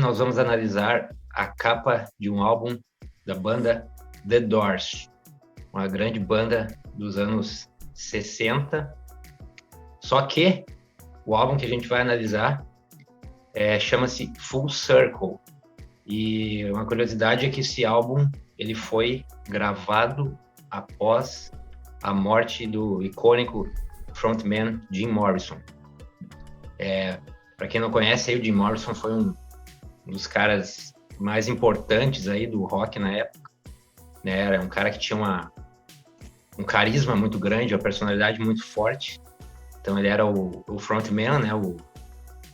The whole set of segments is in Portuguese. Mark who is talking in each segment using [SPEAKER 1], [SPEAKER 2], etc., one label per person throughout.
[SPEAKER 1] nós vamos analisar a capa de um álbum da banda The Doors, uma grande banda dos anos 60. Só que o álbum que a gente vai analisar chama-se Full Circle. E uma curiosidade é que esse álbum ele foi gravado após a morte do icônico frontman Jim Morrison. Para quem não conhece, aí, o Jim Morrison foi um dos caras mais importantes aí do rock na época, né? Era um cara que tinha um carisma muito grande, uma personalidade muito forte. Então ele era o frontman, né? O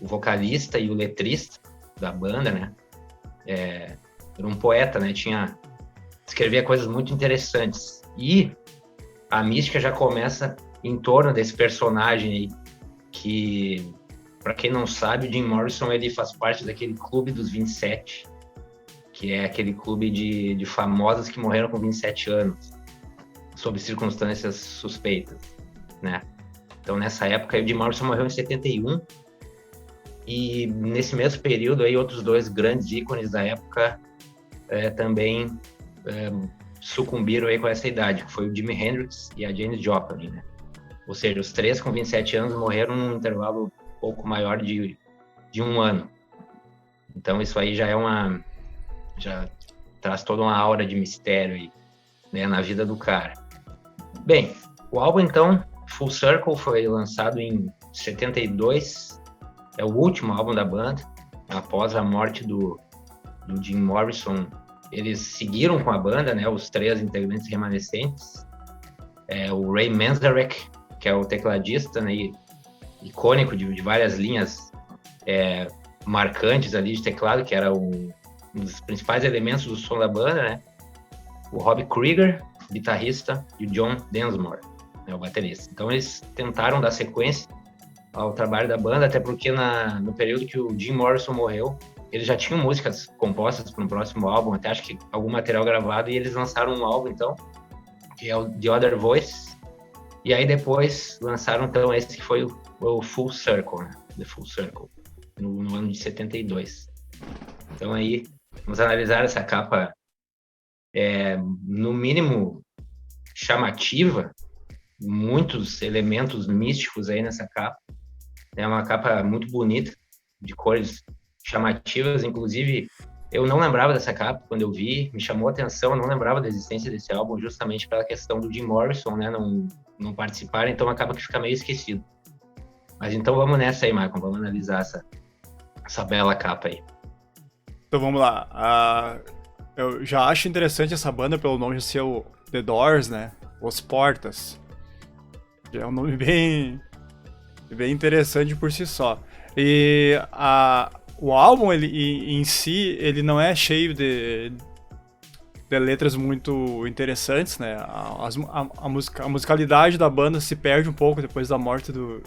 [SPEAKER 1] vocalista e o letrista da banda, né? Era um poeta, né? Escrevia coisas muito interessantes. E a mística já começa em torno desse personagem aí, que, para quem não sabe, o Jim Morrison ele faz parte daquele clube dos 27, que é aquele clube de famosos que morreram com 27 anos, sob circunstâncias suspeitas, né? Então, nessa época, o Jim Morrison morreu em 71, e nesse mesmo período, aí, outros dois grandes ícones da época também sucumbiram aí com essa idade, que foi o Jimi Hendrix e a Janis Joplin, né? Ou seja, os três com 27 anos morreram num intervalo um pouco maior de um ano. Então, isso aí já traz toda uma aura de mistério aí, né, na vida do cara. Bem, o álbum, então, Full Circle, foi lançado em 72, é o último álbum da banda. Após a morte do Jim Morrison, eles seguiram com a banda, né, os três integrantes remanescentes. O Ray Manzarek, que é o tecladista, né, icônico de várias linhas marcantes ali de teclado, que era um dos principais elementos do som da banda, né? O Rob Krieger, guitarrista, e o John Densmore, né, o baterista. Então eles tentaram dar sequência ao trabalho da banda, até porque no período que o Jim Morrison morreu, eles já tinham músicas compostas para um próximo álbum, até acho que algum material gravado, e eles lançaram um álbum, então, que é o The Other Voice, e aí depois lançaram, então, esse que foi o Full Circle, né? The Full Circle, no ano de 72. Então aí, vamos analisar essa capa, no mínimo, chamativa, muitos elementos místicos aí nessa capa. É uma capa muito bonita, de cores chamativas, inclusive eu não lembrava dessa capa quando eu vi, me chamou a atenção, eu não lembrava da existência desse álbum, justamente pela questão do Jim Morrison, né, não participar, então acaba que fica meio esquecido. Mas então vamos nessa aí, Michael, vamos analisar essa bela capa aí.
[SPEAKER 2] Então vamos lá. Eu já acho interessante essa banda pelo nome de ser o The Doors, né? Os Portas. Já é um nome bem interessante por si só. E o álbum em si, ele não é cheio de letras muito interessantes, né? A musicalidade da banda se perde um pouco depois da morte depois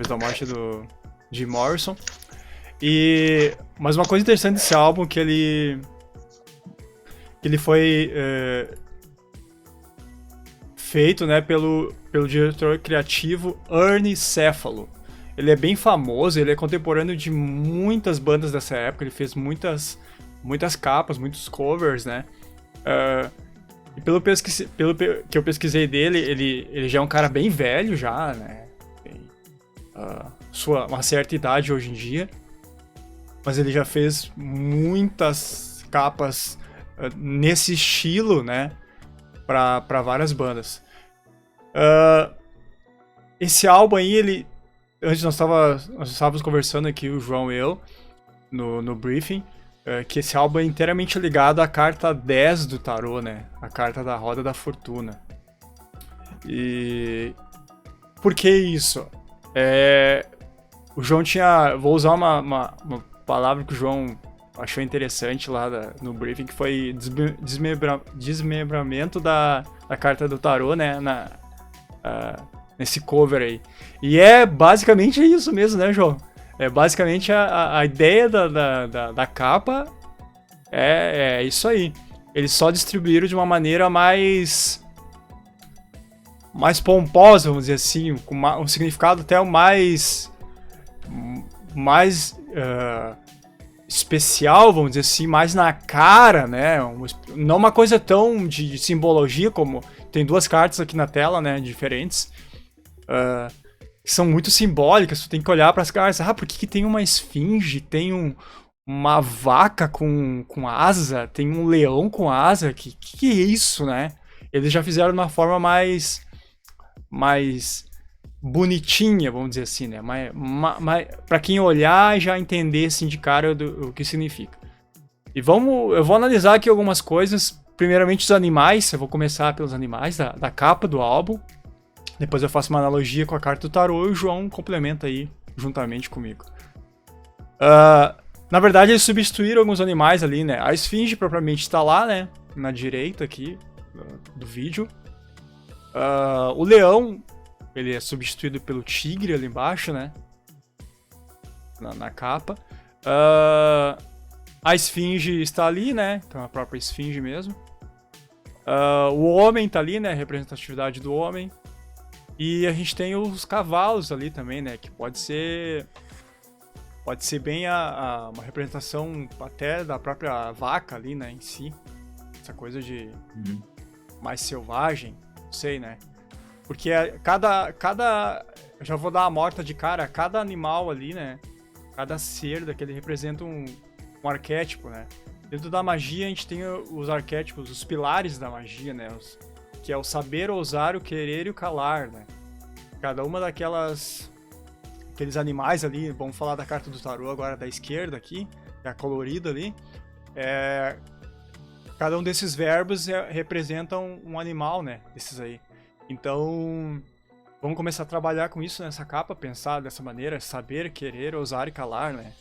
[SPEAKER 2] da morte do Jim Morrison. Mas uma coisa interessante desse álbum é que ele foi feito, né, pelo diretor criativo Ernie Cephalo. Ele é bem famoso, ele é contemporâneo de muitas bandas dessa época, ele fez muitas capas, muitos covers, né? E pelo que eu pesquisei dele, ele já é um cara bem velho já, né? Tem uma certa idade hoje em dia. Mas ele já fez muitas capas nesse estilo, né? Para várias bandas. Esse álbum aí, antes nós estávamos conversando aqui, o João e eu, no briefing, que esse álbum é inteiramente ligado à carta 10 do tarô, né? A carta da Roda da Fortuna. E por que isso? O João vou usar uma palavra que o João achou interessante lá no briefing, que foi desmembramento da carta do tarô, né? Nesse cover aí. E é basicamente isso mesmo, né, João? Basicamente a ideia da capa é isso aí. Eles só distribuíram de uma maneira mais pomposa, vamos dizer assim, com um significado até mais especial, vamos dizer assim, mais na cara, né? Não uma coisa tão de simbologia, como tem 2 cartas aqui na tela, né? Diferentes. Que são muito simbólicas, tu tem que olhar para as cartas. Por que tem uma esfinge? Tem uma vaca com asa? Tem um leão com asa? Que é isso, né? Eles já fizeram de uma forma mais bonitinha, vamos dizer assim, né? Para quem olhar e já entender assim de cara o que significa. E eu vou analisar aqui algumas coisas. Primeiramente os animais, eu vou começar pelos animais da capa do álbum. Depois eu faço uma analogia com a carta do tarô e o João complementa aí juntamente comigo. Na verdade, eles substituíram alguns animais ali, né? A esfinge propriamente está lá, né? Na direita aqui do vídeo. O leão, ele é substituído pelo tigre ali embaixo, né? Na capa. A esfinge está ali, né? Então a própria esfinge mesmo. O homem está ali, né? A representatividade do homem. E a gente tem os cavalos ali também, né? Que pode ser bem uma representação até da própria vaca ali, né? Em si. Essa coisa de mais selvagem, não sei, né? Porque eu já vou dar uma morta de cara, cada animal ali, né? Cada ser daquele representa um arquétipo, né? Dentro da magia a gente tem os arquétipos, os pilares da magia, né? Que é o saber, ousar, o querer e o calar, né? Cada uma aqueles animais ali, vamos falar da carta do tarô agora da esquerda aqui, que é a colorida ali, cada um desses verbos representa um animal, né? Desses aí. Então, vamos começar a trabalhar com isso nessa capa, pensar dessa maneira, saber, querer, ousar e calar, né?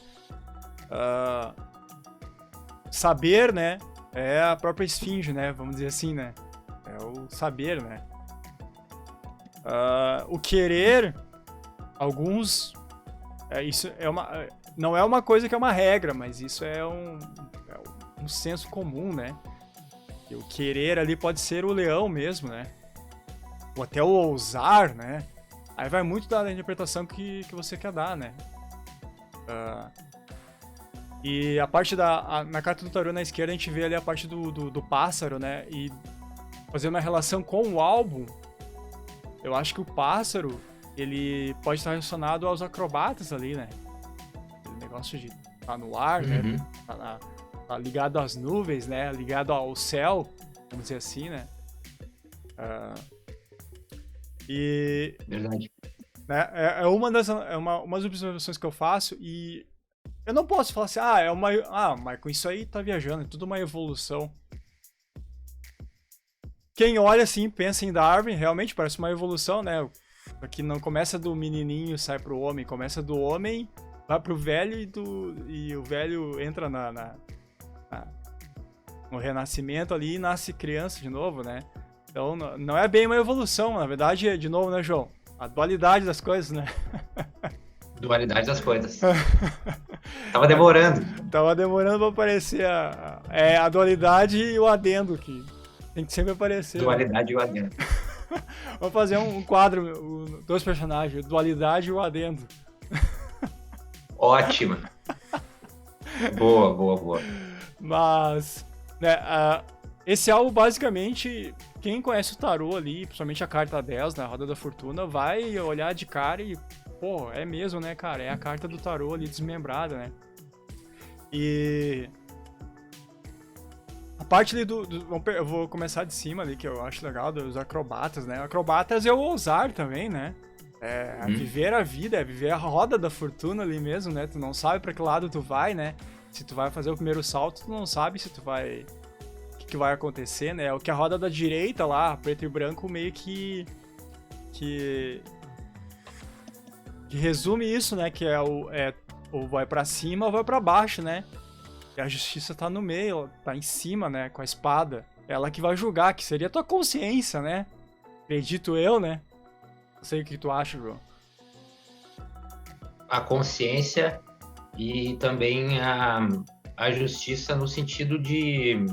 [SPEAKER 2] Saber, né? É a própria esfinge, né? Vamos dizer assim, né? É o saber, né? O querer, alguns... isso não é uma coisa que é uma regra, mas isso é um senso comum, né? E o querer ali pode ser o leão mesmo, né? Ou até o ousar, né? Aí vai muito da interpretação que você quer dar, né? E a parte na carta do tarô na esquerda a gente vê ali a parte do pássaro, né? E fazendo uma relação com o álbum, eu acho que o pássaro, ele pode estar relacionado aos acrobatas ali, né? Aquele negócio de estar no ar, né? Tá ligado às nuvens, né? Ligado ao céu, vamos dizer assim, né?
[SPEAKER 1] Verdade.
[SPEAKER 2] Né, é umas observações que eu faço e eu não posso falar assim, mas com isso aí tá viajando, é tudo uma evolução. Quem olha assim, pensa em Darwin, realmente parece uma evolução, né? Porque não começa do menininho, sai pro homem, começa do homem, vai pro velho e o velho entra no renascimento ali e nasce criança de novo, né? Então não é bem uma evolução, na verdade é, de novo, né, João? A dualidade das coisas, né?
[SPEAKER 1] Dualidade das coisas. Tava demorando.
[SPEAKER 2] Tava demorando pra aparecer a dualidade e o adendo, que tem que sempre aparecer.
[SPEAKER 1] Dualidade, né?
[SPEAKER 2] E o adendo. Vamos fazer um quadro, 2 personagens, dualidade e o adendo.
[SPEAKER 1] Ótima. Boa.
[SPEAKER 2] Mas, né, esse álbum, basicamente, quem conhece o tarô ali, principalmente a carta 10, na Roda da Fortuna, vai olhar de cara e, pô, é mesmo, né, cara? É a carta do tarô ali desmembrada, né? E a parte ali eu vou começar de cima ali, que eu acho legal, dos acrobatas, né? Acrobatas é o ousar também, né? É viver a vida, é viver a roda da fortuna ali mesmo, né? Tu não sabe pra que lado tu vai, né? Se tu vai fazer o primeiro salto, tu não sabe se tu vai... O que vai acontecer, né? O que a roda da direita lá, preto e branco, meio que resume isso, né? Que ou vai pra cima ou vai pra baixo, né? E a justiça tá no meio, tá em cima, né? Com a espada. Ela que vai julgar, que seria a tua consciência, né? Acredito eu, né? Não sei o que tu acha, João.
[SPEAKER 1] A consciência e também a justiça no sentido de...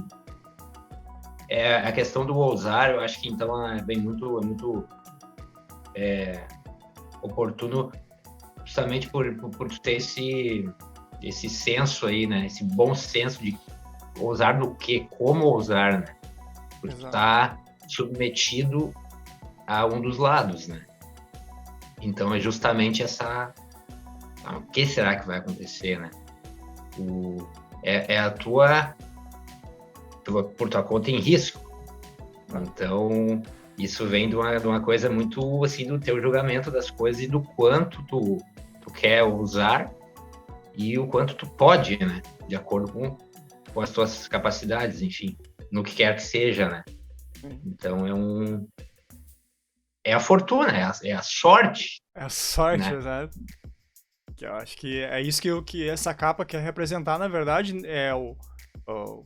[SPEAKER 1] a questão do ousar, eu acho que então é muito oportuno, justamente por tu ter esse senso aí, né? Esse bom senso de ousar no quê? Como ousar, né? Porque tu tá submetido a um dos lados, né? Então é justamente essa... O que será que vai acontecer, né? É a tua por tua conta em risco. Então, isso vem de uma coisa muito, assim, do teu julgamento das coisas e do quanto tu quer usar e o quanto tu pode, né? De acordo com as tuas capacidades, enfim, no que quer que seja, né? Então, é a fortuna, é a sorte.
[SPEAKER 2] É a sorte,
[SPEAKER 1] né?
[SPEAKER 2] exato. Que eu acho que é isso que essa capa quer representar, na verdade, é o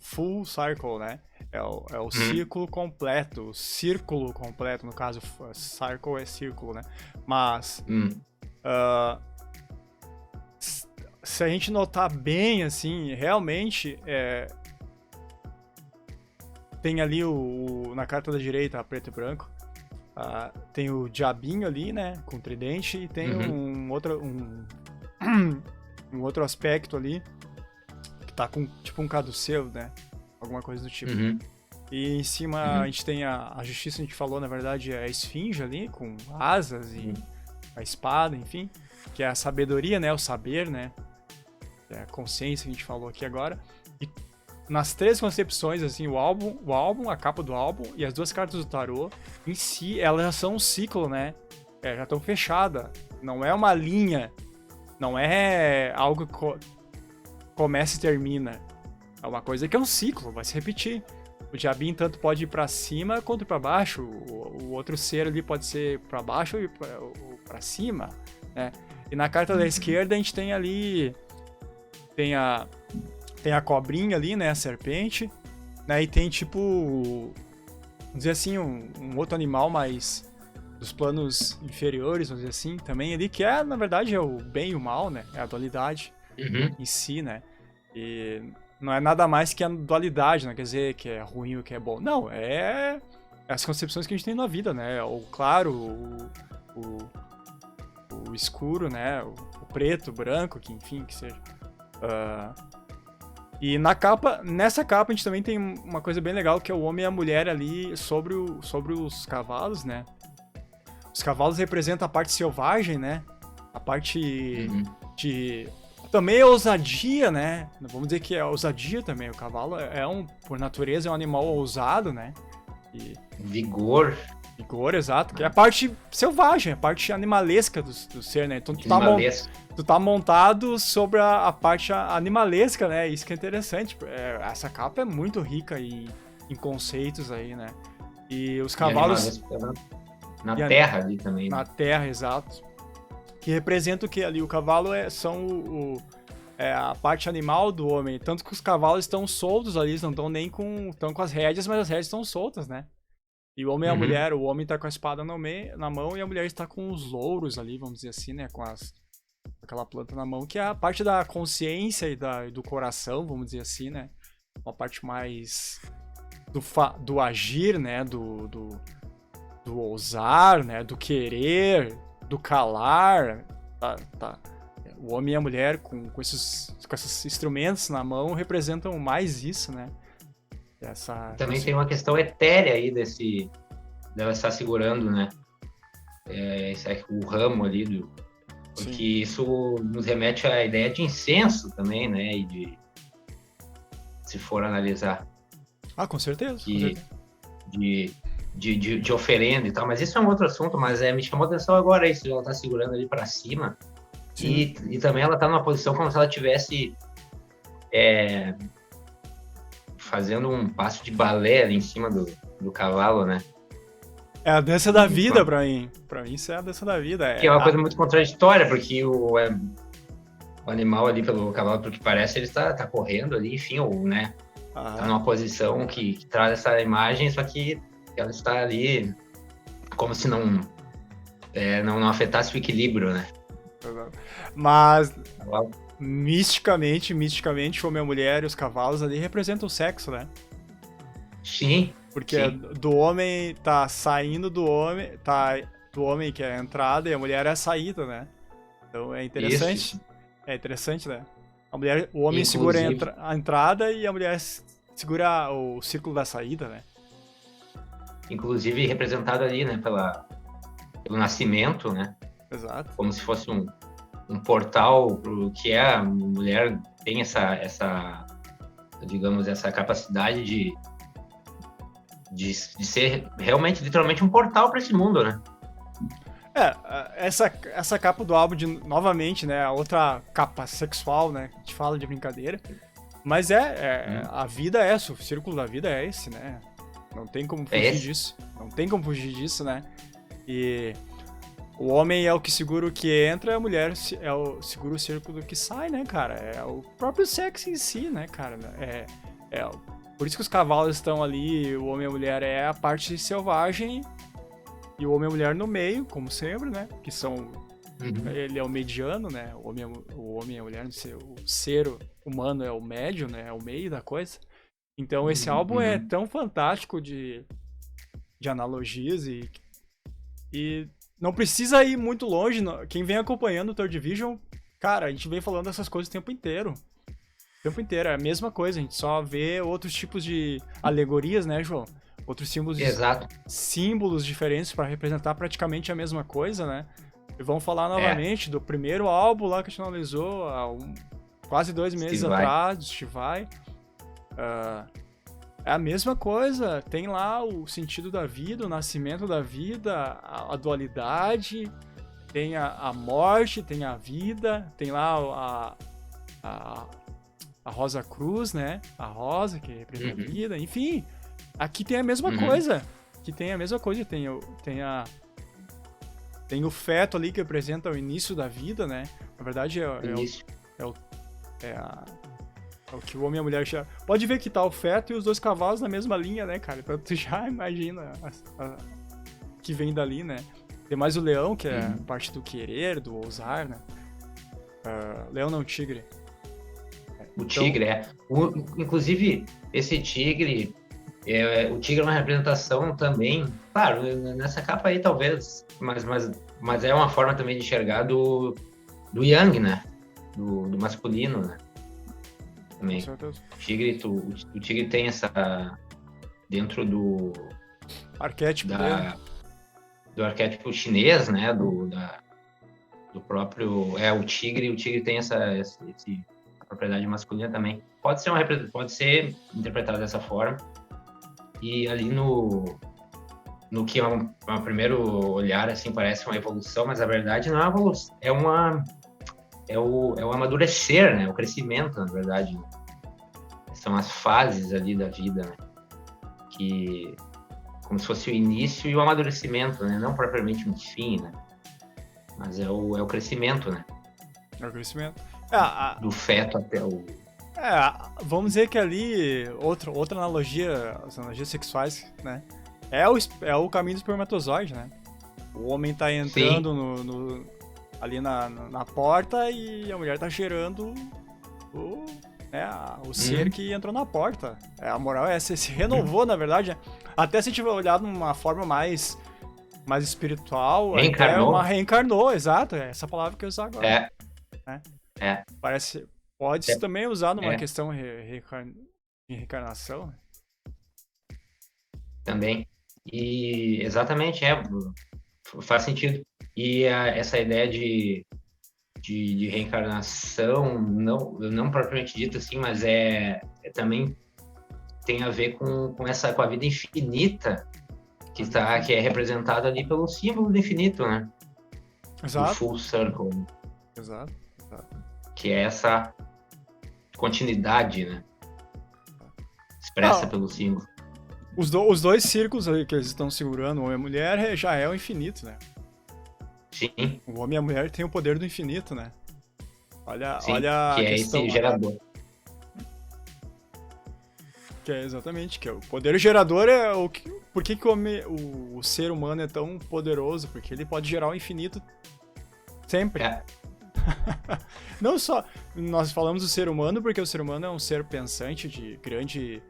[SPEAKER 2] full cycle, né? É o círculo completo, o círculo completo, no caso, cycle é círculo, né? Mas se a gente notar bem, assim, realmente tem ali na carta da direita, preto e branco, tem o diabinho ali, né? Com tridente, e tem um outro aspecto ali que tá com tipo um caduceu, né? Alguma coisa do tipo. E em cima a gente tem a justiça, a gente falou, na verdade, é a esfinge ali, com asas e a espada, enfim. Que é a sabedoria, né? O saber, né? É a consciência que a gente falou aqui agora. E nas três concepções, assim, o álbum, a capa do álbum e as duas cartas do tarô, em si, elas já são um ciclo, né? Já estão fechadas. Não é uma linha. Não é algo que começa e termina. É uma coisa que é um ciclo, vai se repetir. O diabinho tanto pode ir pra cima quanto pra baixo. O outro ser ali pode ser pra baixo ou pra cima, né? E na carta da esquerda a gente tem ali... Tem a cobrinha ali, né? A serpente. Né? E tem tipo... Vamos dizer assim, um outro animal mais... dos planos inferiores, vamos dizer assim, também ali, que na verdade, é o bem e o mal, né? É a dualidade em si, né? E não é nada mais que a dualidade, não quer dizer que é ruim ou que é bom. Não, é as concepções que a gente tem na vida, né? O claro, o escuro, né? O preto, o branco, que enfim, que seja. E nessa capa a gente também tem uma coisa bem legal, que é o homem e a mulher ali sobre os cavalos, né? Os cavalos representam a parte selvagem, né? A parte de... Também é ousadia, né? Vamos dizer que é ousadia também. O cavalo por natureza, é um animal ousado, né?
[SPEAKER 1] Vigor.
[SPEAKER 2] Vigor, exato. Que é a parte selvagem, a parte animalesca do ser, né? Então tu tá montado sobre a parte animalesca, né? Isso que é interessante. Essa capa é muito rica em conceitos aí, né? E os cavalos...
[SPEAKER 1] Na terra ali também.
[SPEAKER 2] Na terra, exato. Que representa o que ali? O cavalo são a parte animal do homem. Tanto que os cavalos estão soltos ali, eles não estão nem estão com as rédeas, mas as rédeas estão soltas, né? E o homem e a mulher, o homem tá com a espada na mão e a mulher está com os louros ali, vamos dizer assim, né? Com aquela planta na mão, que é a parte da consciência e do coração, vamos dizer assim, né? Uma parte mais do agir, né? Do ousar, né? Do querer, do calar. Tá. O homem e a mulher com esses instrumentos na mão representam mais isso, né?
[SPEAKER 1] Também tem uma questão etérea aí dela estar segurando, né? O ramo ali porque Sim. Isso nos remete à ideia de incenso também, né? E se for analisar.
[SPEAKER 2] Com certeza.
[SPEAKER 1] De oferenda e tal, mas isso é um outro assunto, mas me chamou a atenção agora isso, ela tá segurando ali para cima e também ela tá numa posição como se ela tivesse fazendo um passo de balé ali em cima do cavalo, né?
[SPEAKER 2] É a dança da vida pra mim isso é a dança da vida.
[SPEAKER 1] Que é uma coisa muito contraditória, porque o animal ali pelo cavalo, pelo que parece, ele tá correndo ali, enfim, ou, né? Tá numa posição que traz essa imagem, só que ela está ali como se não afetasse o equilíbrio, né?
[SPEAKER 2] Mas misticamente, o homem e a mulher e os cavalos ali representam o sexo, né?
[SPEAKER 1] Sim.
[SPEAKER 2] Porque do homem tá saindo do homem que é a entrada e a mulher é a saída, né? Então é interessante. Isso. É interessante, né? O homem segura
[SPEAKER 1] Inclusive,
[SPEAKER 2] a entrada e a mulher segura o círculo da saída, né?
[SPEAKER 1] inclusive representado ali, né, pelo nascimento, né,
[SPEAKER 2] Exato.
[SPEAKER 1] como se fosse um portal pro que é a mulher tem essa digamos, essa capacidade de ser realmente, literalmente um portal para esse mundo, né?
[SPEAKER 2] Essa capa do álbum, novamente, né? A outra capa sexual, né? A gente fala de brincadeira. Mas a vida é essa, o círculo da vida é esse, né? Não tem como fugir disso. Não tem como fugir disso, né? E o homem é o que segura o que entra, a mulher segura o círculo que sai, né, cara? É o próprio sexo em si, né, cara? Por isso que os cavalos estão ali, o homem e a mulher é a parte selvagem e o homem e a mulher no meio, como sempre, né? Que são... Ele é o mediano, né? O homem e a mulher, o ser humano é o médio, né? É o meio da coisa. Então esse álbum é tão fantástico de analogias e não precisa ir muito longe. Quem vem acompanhando o Third Division, cara, a gente vem falando essas coisas o tempo inteiro. O tempo inteiro, é a mesma coisa, a gente só vê outros tipos de alegorias, né, João? Outros símbolos diferentes para representar praticamente a mesma coisa, né? E vamos falar novamente do primeiro álbum lá que a gente analisou há quase 2 meses atrás, do Steve Vai. É a mesma coisa, tem lá o sentido da vida, o nascimento da vida, a dualidade, tem a morte, tem a vida, tem lá a Rosa Cruz, né? A rosa que representa a vida, enfim. Aqui tem a mesma coisa. Aqui tem a mesma coisa, tem o feto ali que representa o início da vida, né? Na verdade é o que o homem e a mulher já... Pode ver que tá o feto e os 2 cavalos na mesma linha, né, cara? Então tu já imagina que vem dali, né? Tem mais o leão, que é parte do querer, do ousar, né? Leão não, tigre.
[SPEAKER 1] O tigre, inclusive, esse tigre... o tigre é uma representação também... Claro, nessa capa aí talvez... Mas é uma forma também de enxergar do Yang, né? Do masculino, né? Também. O tigre tem essa... Dentro do...
[SPEAKER 2] Arquétipo
[SPEAKER 1] do arquétipo chinês, né? Do próprio... o tigre tem essa propriedade masculina também. Pode ser interpretado dessa forma. E ali no que a primeiro olhar assim parece uma evolução, mas a verdade não é uma evolução, é o amadurecer, né? O crescimento, na verdade. São as fases ali da vida, né? Que como se fosse o início e o amadurecimento, né? Não propriamente um fim, né? Mas é o crescimento, né?
[SPEAKER 2] É o crescimento.
[SPEAKER 1] Do feto até o...
[SPEAKER 2] vamos dizer que ali, outra analogia, as analogias sexuais, né? É o caminho do espermatozoide, né? O homem tá entrando ali na porta e a mulher tá gerando o ser que entrou na porta. A moral é essa, se renovou, na verdade, né? Até se tiver olhado de uma forma mais espiritual, reencarnou, exato, é essa palavra que eu uso agora. Pode-se também usar numa questão de reencarnação, né?
[SPEAKER 1] Também. E exatamente, faz sentido. E essa ideia de reencarnação, não propriamente dita assim, mas também tem a ver com a vida infinita que é representada ali pelo símbolo do infinito, né?
[SPEAKER 2] Exato.
[SPEAKER 1] O full circle.
[SPEAKER 2] Exato.
[SPEAKER 1] Que é essa continuidade, né? Expressa pelo símbolo.
[SPEAKER 2] Os 2 círculos aí que eles estão segurando, o homem e a mulher, já é o infinito, né?
[SPEAKER 1] Sim.
[SPEAKER 2] O homem e a mulher têm o poder do infinito, né? Olha
[SPEAKER 1] que é esse gerador.
[SPEAKER 2] Que é exatamente, que é o poder gerador é o que... Por que o ser humano é tão poderoso? Porque ele pode gerar o infinito sempre. Não só... Nós falamos do ser humano porque o ser humano é um ser pensante de grande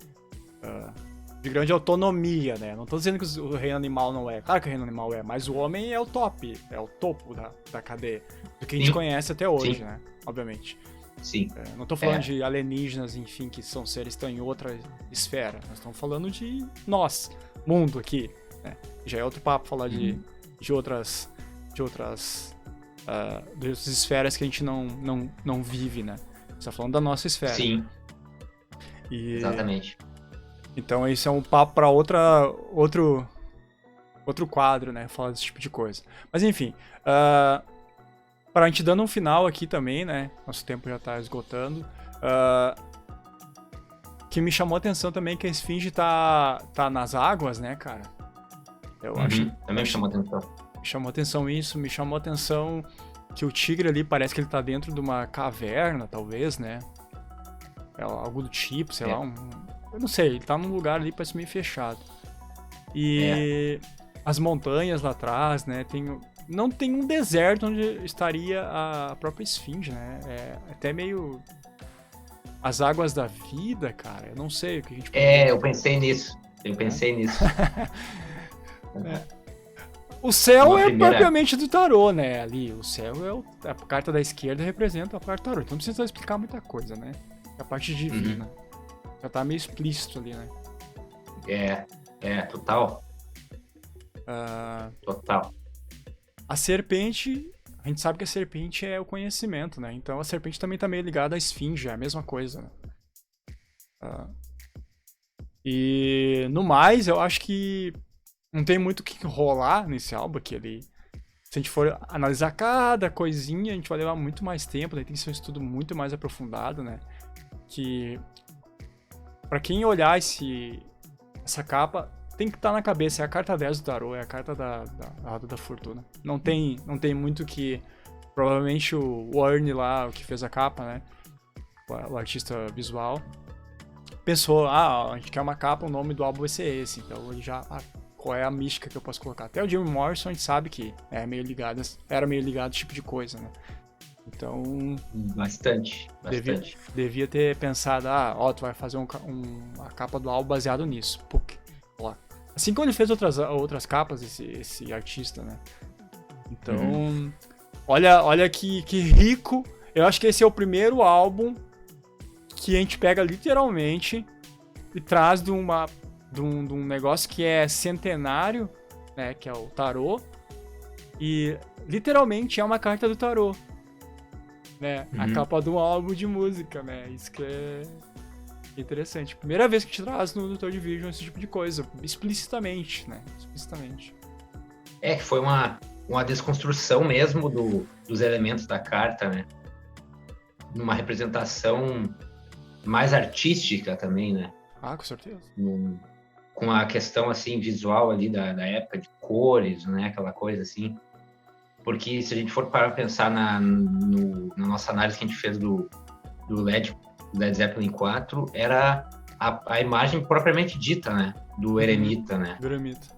[SPEAKER 2] autonomia, né? Não tô dizendo que o reino animal não é. Claro que o reino animal é, mas o homem é o topo da cadeia. Do que a gente conhece até hoje, né? Obviamente.
[SPEAKER 1] sim.
[SPEAKER 2] Não tô falando de alienígenas, enfim, que são seres que estão em outra esfera. Nós estamos falando de nós, mundo aqui, né? Já é outro papo falar de outras esferas que a gente não vive, né? Você tá falando da nossa esfera.
[SPEAKER 1] Sim,
[SPEAKER 2] E,
[SPEAKER 1] exatamente.
[SPEAKER 2] então isso é um papo para outro quadro, né? Falar desse tipo de coisa. Mas enfim, para a gente dando um final aqui também, né? Nosso tempo já tá esgotando. Que me chamou a atenção também que a esfinge tá nas águas, né, cara? Eu acho.
[SPEAKER 1] Também me chamou a atenção.
[SPEAKER 2] Me chamou a atenção isso, me chamou a atenção que o tigre ali parece que ele tá dentro de uma caverna, talvez, né? Algo do tipo, sei lá, eu não sei, ele tá num lugar ali, parece meio fechado. E as montanhas lá atrás, né? Não tem um deserto onde estaria a própria esfinge, né? É até meio... As águas da vida, cara, eu não sei o que a gente pode...
[SPEAKER 1] eu pensei nisso.
[SPEAKER 2] O céu é propriamente do tarô, né? Ali, o céu a carta da esquerda representa a parte do tarô. Então não precisa explicar muita coisa, né? A parte divina. Já tá meio explícito ali, né?
[SPEAKER 1] Total. Total.
[SPEAKER 2] A serpente, a gente sabe que a serpente é o conhecimento, né? Então a serpente também tá meio ligada à esfinge, é a mesma coisa, né? E no mais, eu acho que não tem muito o que rolar nesse álbum aqui. Se a gente for analisar cada coisinha, a gente vai levar muito mais tempo, daí tem que ser um estudo muito mais aprofundado, né? Que pra quem olhar essa capa, tem que estar na cabeça, é a carta 10 do tarô, é a carta da Roda da Fortuna. Não tem muito que... Provavelmente o Ernie lá, o que fez a capa, né? O artista visual, pensou, a gente quer uma capa, o nome do álbum vai ser esse. Então ele já... qual é a mística que eu posso colocar? Até o Jim Morrison a gente sabe que era meio ligado a esse tipo de coisa, né? Então...
[SPEAKER 1] Bastante.
[SPEAKER 2] Devia ter pensado, tu vai fazer a capa do álbum baseado nisso. Assim como ele fez outras capas, esse artista, né? Então, olha que rico. Eu acho que esse é o primeiro álbum que a gente pega literalmente e traz de um negócio que é centenário, né? Que é o tarô. E literalmente é uma carta do tarô. Né? A capa de um álbum de música, né? Isso que é interessante. Primeira vez que te traz no Third Vision esse tipo de coisa, explicitamente, né? Explicitamente.
[SPEAKER 1] Que foi uma desconstrução mesmo dos elementos da carta, né? Uma representação mais artística também, né?
[SPEAKER 2] Com certeza.
[SPEAKER 1] Com a questão, assim, visual ali da época, de cores, né? Aquela coisa, assim. Porque se a gente for parar para pensar na nossa análise que a gente fez do Led Zeppelin 4, era a imagem propriamente dita, né? Do eremita, né?
[SPEAKER 2] Do eremita,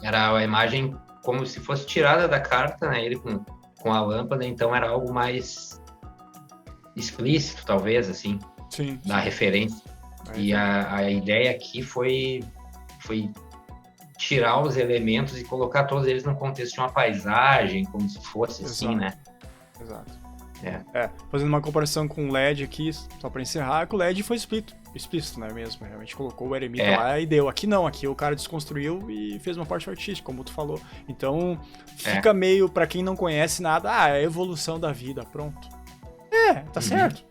[SPEAKER 1] Era a imagem como se fosse tirada da carta, né? Ele com a lâmpada, então era algo mais explícito, talvez, assim.
[SPEAKER 2] Sim.
[SPEAKER 1] Da referência. E a ideia aqui foi tirar os elementos e colocar todos eles no contexto de uma paisagem, como se fosse assim, né?
[SPEAKER 2] Exato. Fazendo uma comparação com o LED aqui, só pra encerrar, que o LED foi explícito, né, mesmo? Realmente colocou o eremita lá e deu. Aqui não, aqui o cara desconstruiu e fez uma parte artística, como tu falou. Então, fica meio, pra quem não conhece nada, é a evolução da vida, pronto. Tá certo.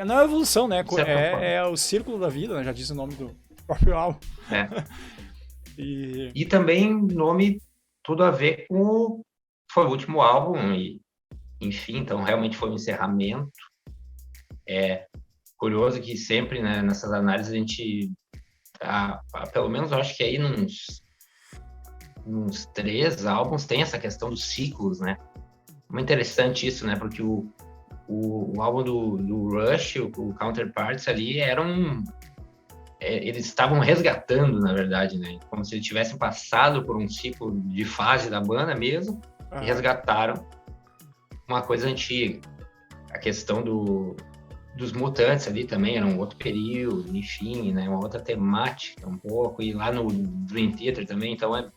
[SPEAKER 2] Não é a evolução, né? É o círculo da vida, né? Já diz o nome do próprio álbum.
[SPEAKER 1] E também nome tudo a ver com foi o último álbum e enfim, então realmente foi um encerramento. Curioso que sempre, né, nessas análises a gente pelo menos eu acho que aí nos 3 álbuns tem essa questão dos ciclos, né? Muito interessante isso, né? Porque o álbum do Rush, o Counterparts ali eles estavam resgatando, na verdade, né? Como se eles tivessem passado por um ciclo de fase da banda mesmo e resgataram uma coisa antiga. A questão dos Mutantes ali também era um outro período, enfim, né? Uma outra temática um pouco. E lá no Dream Theater também, então é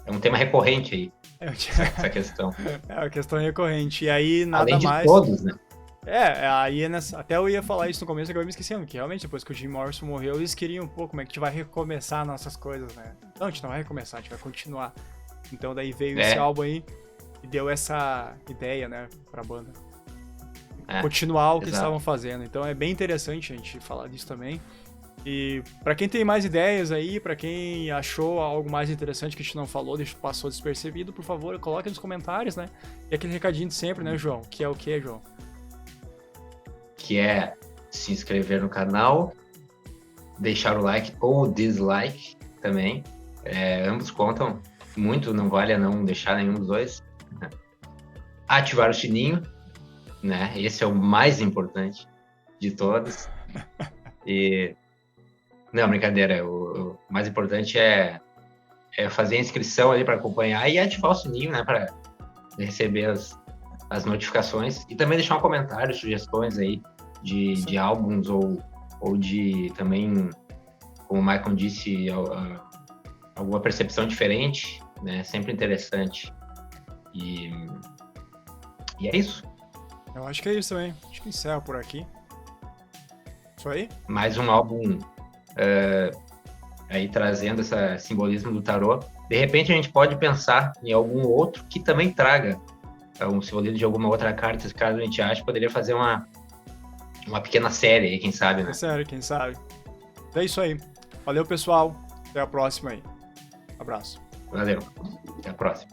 [SPEAKER 1] um tema recorrente aí, essa questão.
[SPEAKER 2] É uma questão recorrente. E aí nada
[SPEAKER 1] além de
[SPEAKER 2] mais...
[SPEAKER 1] todos, né?
[SPEAKER 2] Aí até eu ia falar isso no começo, agora eu me esquecendo, que realmente depois que o Jim Morrison morreu, eles queriam, pô, como é que a gente vai recomeçar nossas coisas, né? Não, a gente não vai recomeçar, a gente vai continuar. Então daí veio esse álbum aí e deu essa ideia, né, pra banda. Continuar o que eles estavam fazendo. Então é bem interessante a gente falar disso também. E pra quem tem mais ideias aí, pra quem achou algo mais interessante que a gente não falou, passou despercebido, por favor, coloque nos comentários, né? E aquele recadinho de sempre, né, João? Que é o que, João?
[SPEAKER 1] Que é se inscrever no canal, deixar o like ou dislike também. Ambos contam muito, não vale a não deixar nenhum dos dois. Né? Ativar o sininho, né? Esse é o mais importante de todos. E não, brincadeira, o mais importante é fazer a inscrição ali para acompanhar e ativar o sininho, né, para receber as notificações e também deixar um comentário, sugestões aí de álbuns ou de também, como o Michael disse, alguma percepção diferente, né? Sempre interessante. E é isso.
[SPEAKER 2] Eu acho que é isso também. Acho que encerra por aqui. Isso aí?
[SPEAKER 1] Mais um álbum aí trazendo esse simbolismo do tarô. De repente a gente pode pensar em algum outro que também traga um simbolismo de alguma outra carta, caso a gente ache, poderia fazer uma pequena série aí, quem sabe, né?
[SPEAKER 2] Sério, quem sabe. É isso aí. Valeu, pessoal. Até a próxima aí. Abraço.
[SPEAKER 1] Valeu. Até a próxima.